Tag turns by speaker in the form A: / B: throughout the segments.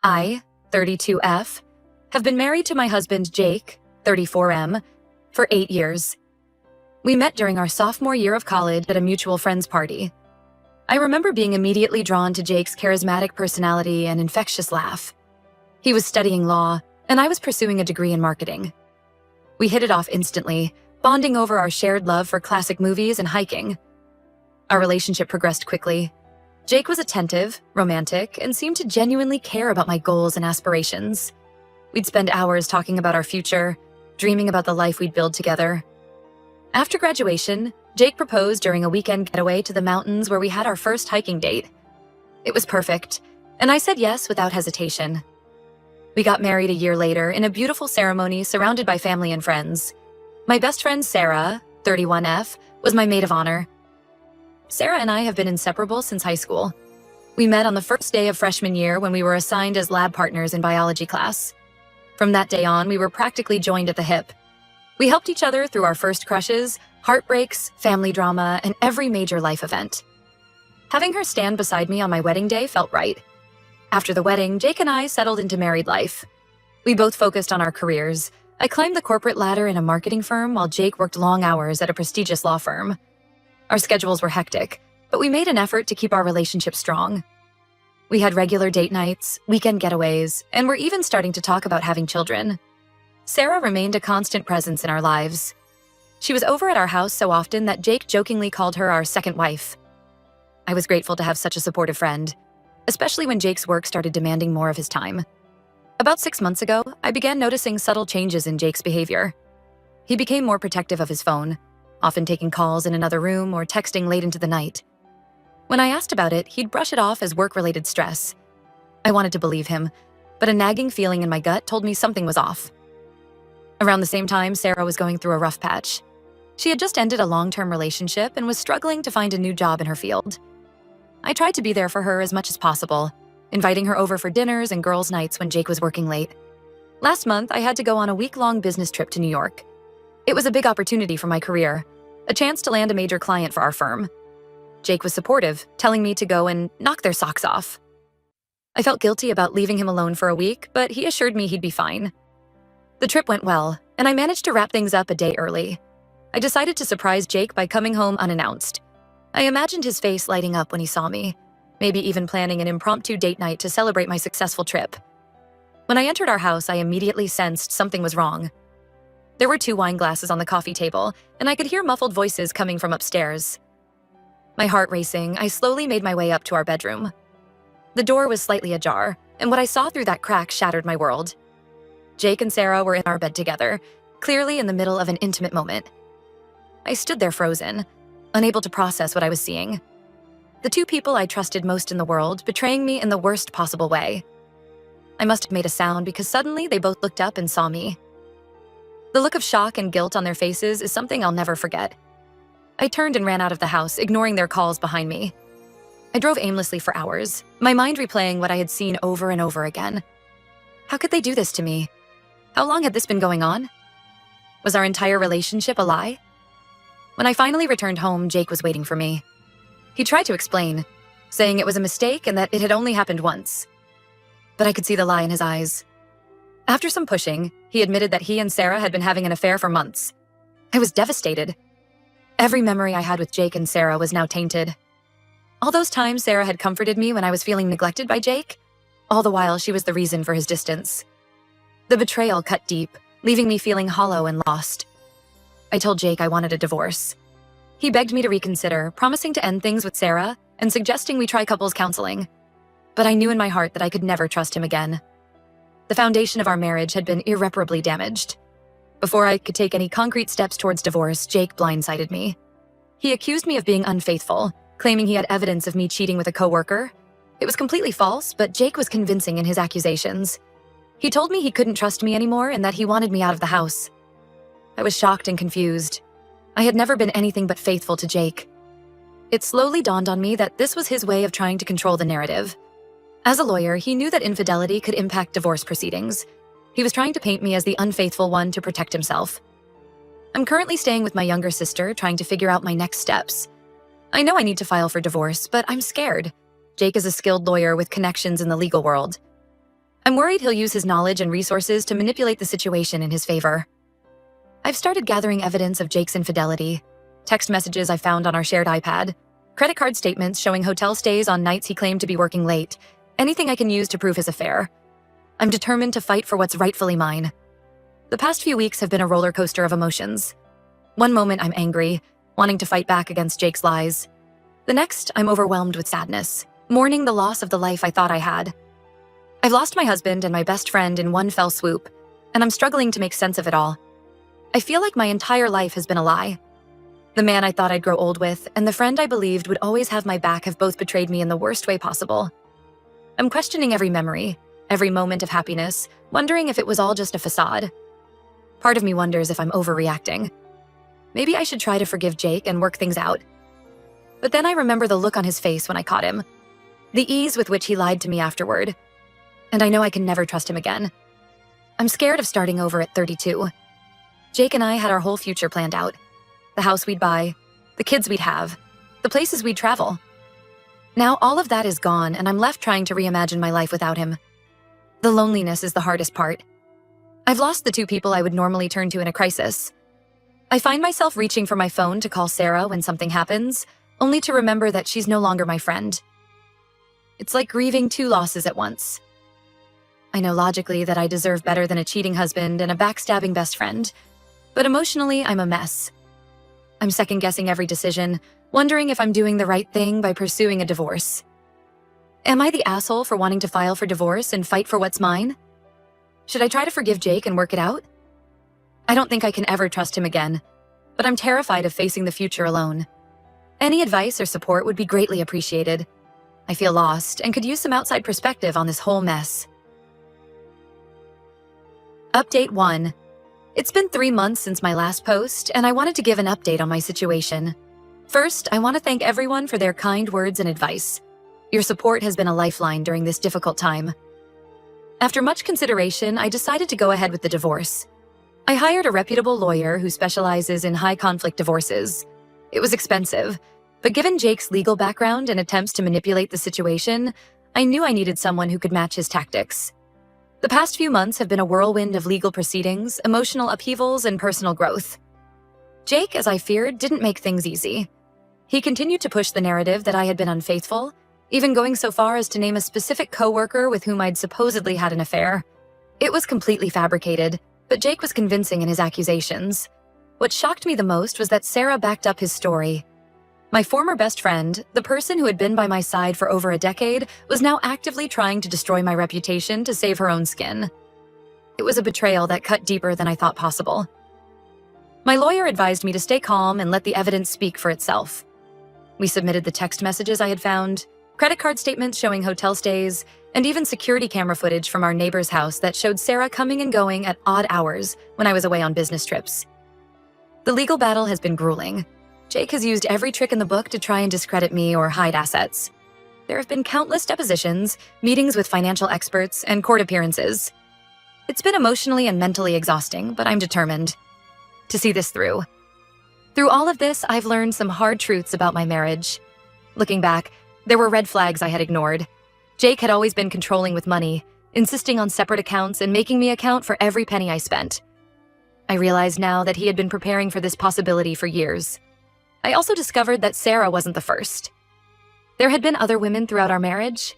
A: I, 32F, have been married to my husband Jake, 34M, for 8 years. We met during our sophomore year of college at a mutual friend's party. I remember being immediately drawn to Jake's charismatic personality and infectious laugh. He was studying law, and I was pursuing a degree in marketing. We hit it off instantly, bonding over our shared love for classic movies and hiking. Our relationship progressed quickly. Jake was attentive, romantic, and seemed to genuinely care about my goals and aspirations. We'd spend hours talking about our future, dreaming about the life we'd build together. After graduation, Jake proposed during a weekend getaway to the mountains where we had our first hiking date. It was perfect, and I said yes without hesitation. We got married a year later in a beautiful ceremony surrounded by family and friends. My best friend Sarah, 31F, was my maid of honor. Sarah and I have been inseparable since high school. We met on the first day of freshman year when we were assigned as lab partners in biology class. From that day on, we were practically joined at the hip. We helped each other through our first crushes, heartbreaks, family drama, and every major life event. Having her stand beside me on my wedding day felt right. After the wedding, Jake and I settled into married life. We both focused on our careers. I climbed the corporate ladder in a marketing firm while Jake worked long hours at a prestigious law firm. Our schedules were hectic, but we made an effort to keep our relationship strong. We had regular date nights, weekend getaways, and were even starting to talk about having children. Sarah remained a constant presence in our lives. She was over at our house so often that Jake jokingly called her our second wife. I was grateful to have such a supportive friend, especially when Jake's work started demanding more of his time. About 6 months ago, I began noticing subtle changes in Jake's behavior. He became more protective of his phone, often taking calls in another room or texting late into the night. When I asked about it, he'd brush it off as work-related stress. I wanted to believe him, but a nagging feeling in my gut told me something was off. Around the same time, Sarah was going through a rough patch. She had just ended a long-term relationship and was struggling to find a new job in her field. I tried to be there for her as much as possible, inviting her over for dinners and girls' nights when Jake was working late. Last month, I had to go on a week-long business trip to New York. It was a big opportunity for my career, a chance to land a major client for our firm. Jake was supportive, telling me to go and knock their socks off. I felt guilty about leaving him alone for a week, but he assured me he'd be fine. The trip went well, and I managed to wrap things up a day early. I decided to surprise Jake by coming home unannounced. I imagined his face lighting up when he saw me, maybe even planning an impromptu date night to celebrate my successful trip. When I entered our house, I immediately sensed something was wrong. There were 2 wine glasses on the coffee table, and I could hear muffled voices coming from upstairs. My heart racing, I slowly made my way up to our bedroom. The door was slightly ajar, and what I saw through that crack shattered my world. Jake and Sarah were in our bed together, clearly in the middle of an intimate moment. I stood there frozen, unable to process what I was seeing. The 2 people I trusted most in the world betraying me in the worst possible way. I must have made a sound because suddenly they both looked up and saw me. The look of shock and guilt on their faces is something I'll never forget. I turned and ran out of the house, ignoring their calls behind me. I drove aimlessly for hours, my mind replaying what I had seen over and over again. How could they do this to me? How long had this been going on? Was our entire relationship a lie? When I finally returned home, Jake was waiting for me. He tried to explain, saying it was a mistake and that it had only happened once. But I could see the lie in his eyes. After some pushing, he admitted that he and Sarah had been having an affair for months. I was devastated. Every memory I had with Jake and Sarah was now tainted. All those times Sarah had comforted me when I was feeling neglected by Jake, all the while she was the reason for his distance. The betrayal cut deep, leaving me feeling hollow and lost. I told Jake I wanted a divorce. He begged me to reconsider, promising to end things with Sarah and suggesting we try couples counseling. But I knew in my heart that I could never trust him again. The foundation of our marriage had been irreparably damaged. Before I could take any concrete steps towards divorce, Jake blindsided me. He accused me of being unfaithful, claiming he had evidence of me cheating with a coworker. It was completely false, but Jake was convincing in his accusations. He told me he couldn't trust me anymore and that he wanted me out of the house. I was shocked and confused. I had never been anything but faithful to Jake. It slowly dawned on me that this was his way of trying to control the narrative. As a lawyer, he knew that infidelity could impact divorce proceedings. He was trying to paint me as the unfaithful one to protect himself. I'm currently staying with my younger sister, trying to figure out my next steps. I know I need to file for divorce, but I'm scared. Jake is a skilled lawyer with connections in the legal world. I'm worried he'll use his knowledge and resources to manipulate the situation in his favor. I've started gathering evidence of Jake's infidelity, text messages I found on our shared iPad, credit card statements showing hotel stays on nights he claimed to be working late, anything I can use to prove his affair. I'm determined to fight for what's rightfully mine. The past few weeks have been a roller coaster of emotions. One moment I'm angry, wanting to fight back against Jake's lies. The next, I'm overwhelmed with sadness, mourning the loss of the life I thought I had. I've lost my husband and my best friend in one fell swoop, and I'm struggling to make sense of it all. I feel like my entire life has been a lie. The man I thought I'd grow old with and the friend I believed would always have my back have both betrayed me in the worst way possible. I'm questioning every memory, every moment of happiness, wondering if it was all just a facade. Part of me wonders if I'm overreacting. Maybe I should try to forgive Jake and work things out. But then I remember the look on his face when I caught him, the ease with which he lied to me afterward, and I know I can never trust him again. I'm scared of starting over at 32. Jake and I had our whole future planned out. The house we'd buy, the kids we'd have, the places we'd travel. Now all of that is gone and I'm left trying to reimagine my life without him. The loneliness is the hardest part. I've lost the two people I would normally turn to in a crisis. I find myself reaching for my phone to call Sarah when something happens, only to remember that she's no longer my friend. It's like grieving two losses at once. I know logically that I deserve better than a cheating husband and a backstabbing best friend, but emotionally I'm a mess. I'm second-guessing every decision, wondering if I'm doing the right thing by pursuing a divorce. Am I the asshole for wanting to file for divorce and fight for what's mine? Should I try to forgive Jake and work it out? I don't think I can ever trust him again, but I'm terrified of facing the future alone. Any advice or support would be greatly appreciated. I feel lost and could use some outside perspective on this whole mess. Update 1. It's been 3 months since my last post, and I wanted to give an update on my situation. First, I want to thank everyone for their kind words and advice. Your support has been a lifeline during this difficult time. After much consideration, I decided to go ahead with the divorce. I hired a reputable lawyer who specializes in high-conflict divorces. It was expensive, but given Jake's legal background and attempts to manipulate the situation, I knew I needed someone who could match his tactics. The past few months have been a whirlwind of legal proceedings, emotional upheavals, and personal growth. Jake, as I feared, didn't make things easy. He continued to push the narrative that I had been unfaithful, even going so far as to name a specific coworker with whom I'd supposedly had an affair. It was completely fabricated, but Jake was convincing in his accusations. What shocked me the most was that Sarah backed up his story. My former best friend, the person who had been by my side for over a decade, was now actively trying to destroy my reputation to save her own skin. It was a betrayal that cut deeper than I thought possible. My lawyer advised me to stay calm and let the evidence speak for itself. We submitted the text messages I had found, credit card statements showing hotel stays, and even security camera footage from our neighbor's house that showed Sarah coming and going at odd hours when I was away on business trips. The legal battle has been grueling. Jake has used every trick in the book to try and discredit me or hide assets. There have been countless depositions, meetings with financial experts, and court appearances. It's been emotionally and mentally exhausting, but I'm determined to see this through. Through all of this, I've learned some hard truths about my marriage. Looking back, there were red flags I had ignored. Jake had always been controlling with money, insisting on separate accounts and making me account for every penny I spent. I realize now that he had been preparing for this possibility for years. I also discovered that Sarah wasn't the first. There had been other women throughout our marriage.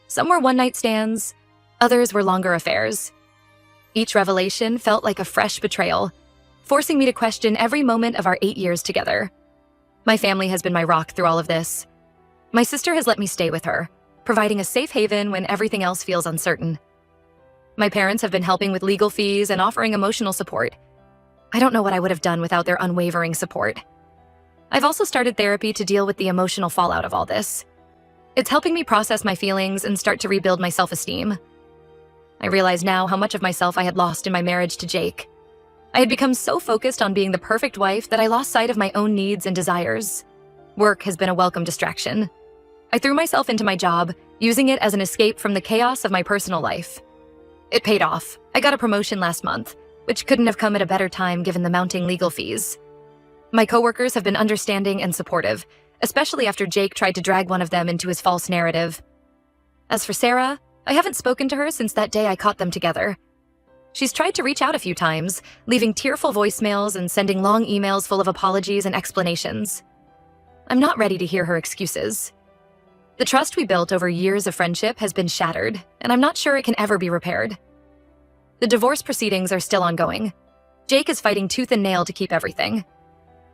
A: Some were one-night stands, others were longer affairs. Each revelation felt like a fresh betrayal, forcing me to question every moment of our 8 years together. My family has been my rock through all of this. My sister has let me stay with her, providing a safe haven when everything else feels uncertain. My parents have been helping with legal fees and offering emotional support. I don't know what I would have done without their unwavering support. I've also started therapy to deal with the emotional fallout of all this. It's helping me process my feelings and start to rebuild my self-esteem. I realize now how much of myself I had lost in my marriage to Jake. I had become so focused on being the perfect wife that I lost sight of my own needs and desires. Work has been a welcome distraction. I threw myself into my job, using it as an escape from the chaos of my personal life. It paid off. I got a promotion last month, which couldn't have come at a better time given the mounting legal fees. My coworkers have been understanding and supportive, especially after Jake tried to drag one of them into his false narrative. As for Sarah, I haven't spoken to her since that day I caught them together. She's tried to reach out a few times, leaving tearful voicemails and sending long emails full of apologies and explanations. I'm not ready to hear her excuses. The trust we built over years of friendship has been shattered, and I'm not sure it can ever be repaired. The divorce proceedings are still ongoing. Jake is fighting tooth and nail to keep everything.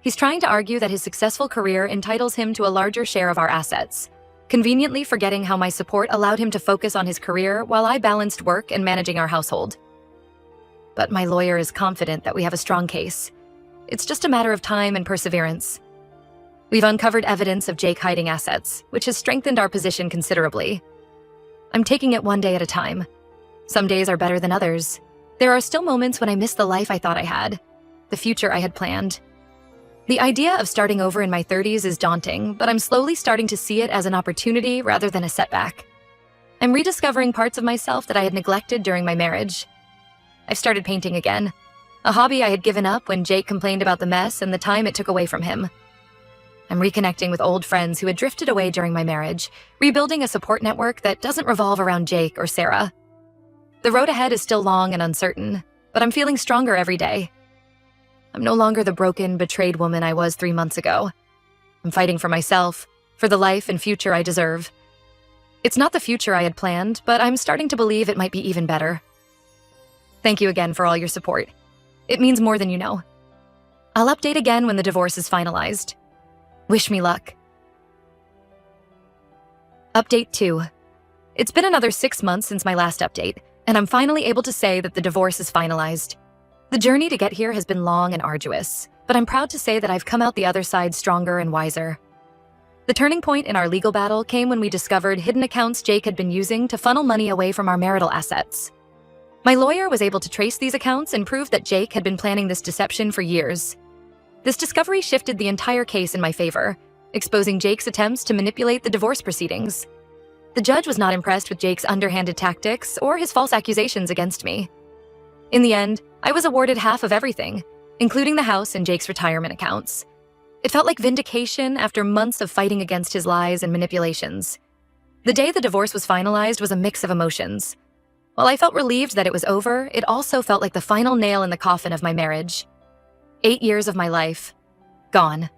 A: He's trying to argue that his successful career entitles him to a larger share of our assets, conveniently forgetting how my support allowed him to focus on his career while I balanced work and managing our household. But my lawyer is confident that we have a strong case. It's just a matter of time and perseverance. We've uncovered evidence of Jake hiding assets, which has strengthened our position considerably. I'm taking it one day at a time. Some days are better than others. There are still moments when I miss the life I thought I had, the future I had planned. The idea of starting over in my 30s is daunting, but I'm slowly starting to see it as an opportunity rather than a setback. I'm rediscovering parts of myself that I had neglected during my marriage. I've started painting again, a hobby I had given up when Jake complained about the mess and the time it took away from him. I'm reconnecting with old friends who had drifted away during my marriage, rebuilding a support network that doesn't revolve around Jake or Sarah. The road ahead is still long and uncertain, but I'm feeling stronger every day. I'm no longer the broken, betrayed woman I was 3 months ago. I'm fighting for myself, for the life and future I deserve. It's not the future I had planned, but I'm starting to believe it might be even better. Thank you again for all your support. It means more than you know. I'll update again when the divorce is finalized. Wish me luck. Update 2. It's been another 6 months since my last update, and I'm finally able to say that the divorce is finalized. The journey to get here has been long and arduous, but I'm proud to say that I've come out the other side stronger and wiser. The turning point in our legal battle came when we discovered hidden accounts Jake had been using to funnel money away from our marital assets. My lawyer was able to trace these accounts and prove that Jake had been planning this deception for years. This discovery shifted the entire case in my favor, exposing Jake's attempts to manipulate the divorce proceedings. The judge was not impressed with Jake's underhanded tactics or his false accusations against me. In the end, I was awarded half of everything, including the house and Jake's retirement accounts. It felt like vindication after months of fighting against his lies and manipulations. The day the divorce was finalized was a mix of emotions. While I felt relieved that it was over, it also felt like the final nail in the coffin of my marriage. 8 years of my life, gone.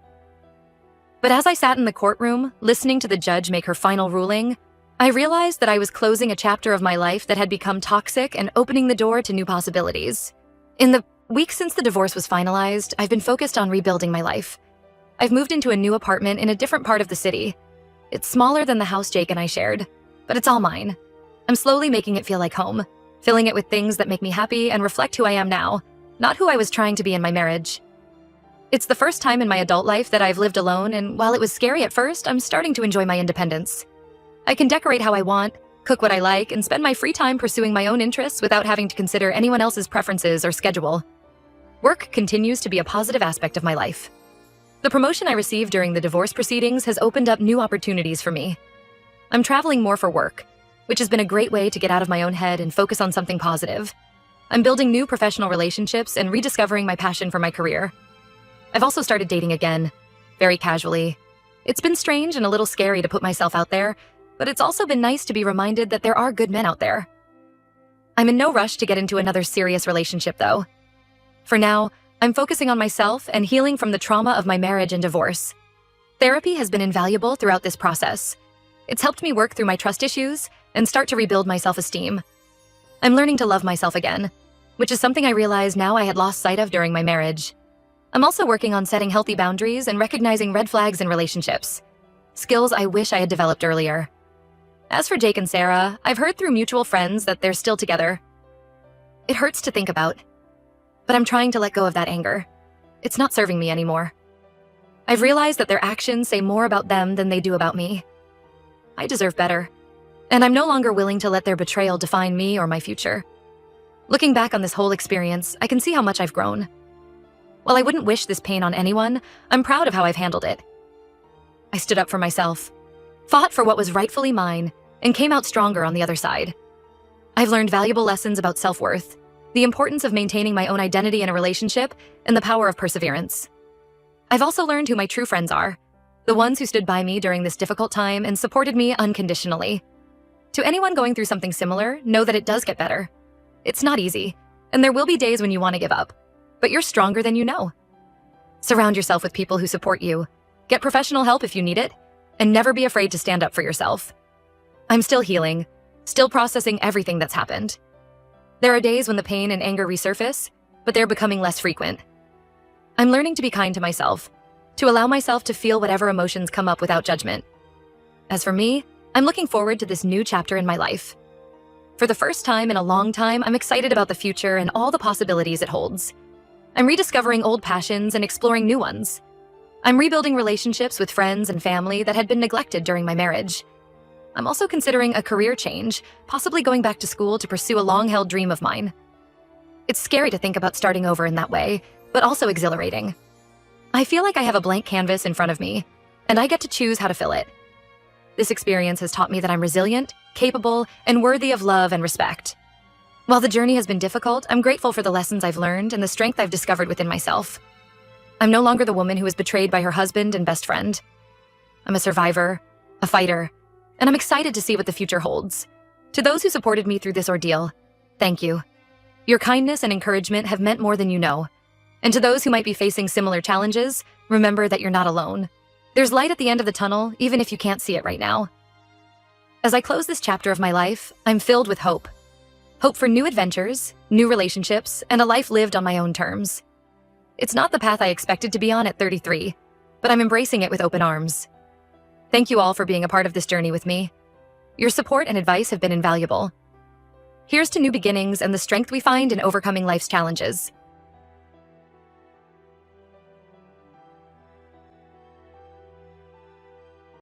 A: But as I sat in the courtroom, listening to the judge make her final ruling, I realized that I was closing a chapter of my life that had become toxic and opening the door to new possibilities. In the weeks since the divorce was finalized, I've been focused on rebuilding my life. I've moved into a new apartment in a different part of the city. It's smaller than the house Jake and I shared, but it's all mine. I'm slowly making it feel like home, filling it with things that make me happy and reflect who I am now, not who I was trying to be in my marriage. It's the first time in my adult life that I've lived alone, and while it was scary at first, I'm starting to enjoy my independence. I can decorate how I want, cook what I like, and spend my free time pursuing my own interests without having to consider anyone else's preferences or schedule. Work continues to be a positive aspect of my life. The promotion I received during the divorce proceedings has opened up new opportunities for me. I'm traveling more for work, which has been a great way to get out of my own head and focus on something positive. I'm building new professional relationships and rediscovering my passion for my career. I've also started dating again, very casually. It's been strange and a little scary to put myself out there, but it's also been nice to be reminded that there are good men out there. I'm in no rush to get into another serious relationship, though. For now, I'm focusing on myself and healing from the trauma of my marriage and divorce. Therapy has been invaluable throughout this process. It's helped me work through my trust issues and start to rebuild my self-esteem. I'm learning to love myself again, which is something I realized now I had lost sight of during my marriage. I'm also working on setting healthy boundaries and recognizing red flags in relationships, skills I wish I had developed earlier. As for Jake and Sarah, I've heard through mutual friends that they're still together. It hurts to think about, but I'm trying to let go of that anger. It's not serving me anymore. I've realized that their actions say more about them than they do about me. I deserve better, and I'm no longer willing to let their betrayal define me or my future. Looking back on this whole experience, I can see how much I've grown. While I wouldn't wish this pain on anyone, I'm proud of how I've handled it. I stood up for myself, fought for what was rightfully mine, and came out stronger on the other side. I've learned valuable lessons about self-worth, the importance of maintaining my own identity in a relationship, and the power of perseverance. I've also learned who my true friends are, the ones who stood by me during this difficult time and supported me unconditionally. To anyone going through something similar, know that it does get better. It's not easy, and there will be days when you want to give up, but you're stronger than you know. Surround yourself with people who support you. Get professional help if you need it, and never be afraid to stand up for yourself. I'm still healing, still processing everything that's happened. There are days when the pain and anger resurface, but they're becoming less frequent. I'm learning to be kind to myself, to allow myself to feel whatever emotions come up without judgment. As for me, I'm looking forward to this new chapter in my life. For the first time in a long time, I'm excited about the future and all the possibilities it holds. I'm rediscovering old passions and exploring new ones. I'm rebuilding relationships with friends and family that had been neglected during my marriage. I'm also considering a career change, possibly going back to school to pursue a long-held dream of mine. It's scary to think about starting over in that way, but also exhilarating. I feel like I have a blank canvas in front of me, and I get to choose how to fill it. This experience has taught me that I'm resilient, capable, and worthy of love and respect. While the journey has been difficult, I'm grateful for the lessons I've learned and the strength I've discovered within myself. I'm no longer the woman who was betrayed by her husband and best friend. I'm a survivor, a fighter, and I'm excited to see what the future holds. To those who supported me through this ordeal, thank you. Your kindness and encouragement have meant more than you know. And to those who might be facing similar challenges, remember that you're not alone. There's light at the end of the tunnel, even if you can't see it right now. As I close this chapter of my life, I'm filled with hope. Hope for new adventures, new relationships, and a life lived on my own terms. It's not the path I expected to be on at 33, but I'm embracing it with open arms. Thank you all for being a part of this journey with me. Your support and advice have been invaluable. Here's to new beginnings and the strength we find in overcoming life's challenges.